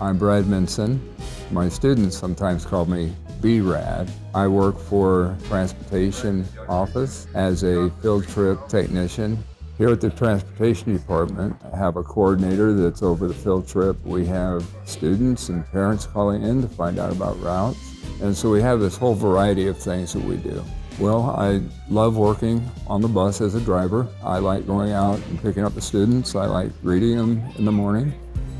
I'm Brad Minson. My students sometimes call me B-Rad. I work for Transportation Office as a field trip technician. Here at the Transportation Department, I have a coordinator that's over the field trip. We have students and parents calling in to find out about routes. And so we have this whole variety of things that we do. Well, I love working on the bus as a driver. I like going out and picking up the students. I like greeting them in the morning.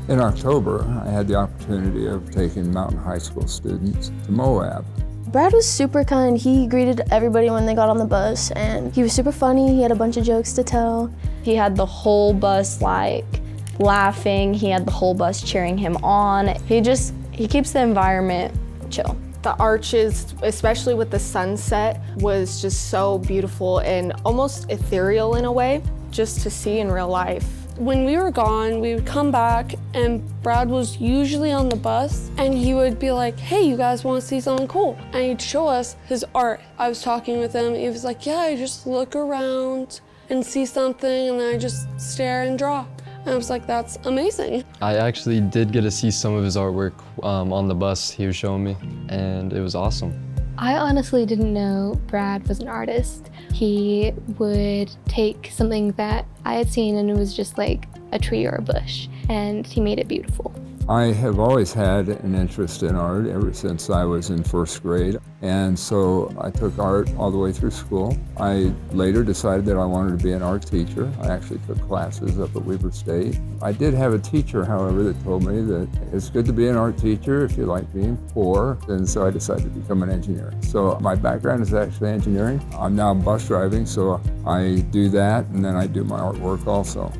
In October, I had the opportunity of taking Mountain High School students to Moab. Brad was super kind. He greeted everybody when they got on the bus, and he was super funny. He had a bunch of jokes to tell. He had the whole bus laughing. He had the whole bus cheering him on. He keeps the environment chill. The arches, especially with the sunset, was just so beautiful and almost ethereal in a way, just to see in real life. When we were gone, we would come back and Brad was usually on the bus and he would be like, hey, you guys want to see something cool? And he'd show us his art. I was talking with him, he was like, yeah, I just look around and see something and then I just stare and draw. And I was like, that's amazing. I actually did get to see some of his artwork on the bus he was showing me, and it was awesome. I honestly didn't know Brad was an artist. He would take something that I had seen and it was just like a tree or a bush, and he made it beautiful. I have always had an interest in art ever since I was in first grade, and so I took art all the way through school. I later decided that I wanted to be an art teacher. I actually took classes up at Weber State. I did have a teacher, however, that told me that it's good to be an art teacher if you like being poor, and so I decided to become an engineer. So my background is actually engineering. I'm now bus driving, so I do that, and then I do my artwork also.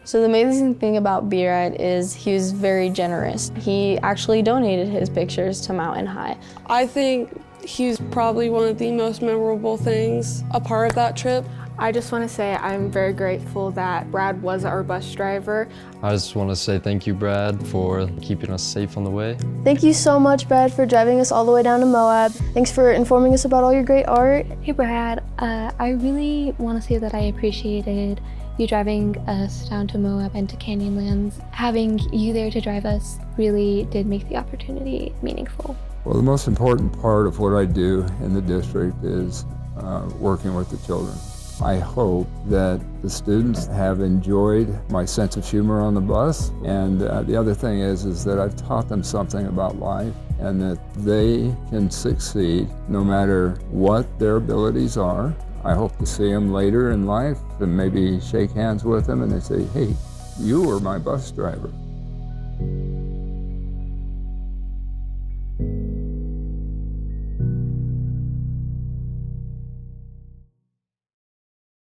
So the amazing thing about B-Rad is he was very generous. He actually donated his pictures to Mountain High. I think he's probably one of the most memorable things a part of that trip. I just want to say I'm very grateful that Brad was our bus driver. I just want to say thank you, Brad, for keeping us safe on the way. Thank you so much, Brad, for driving us all the way down to Moab. Thanks for informing us about all your great art. Hey Brad, I really want to say that I appreciated you driving us down to Moab and to Canyonlands. Having you there to drive us really did make the opportunity meaningful. Well, the most important part of what I do in the district is working with the children. I hope that the students have enjoyed my sense of humor on the bus, and the other thing is that I've taught them something about life and that they can succeed no matter what their abilities are. I hope to see them later in life and maybe shake hands with them and they say, hey, you were my bus driver.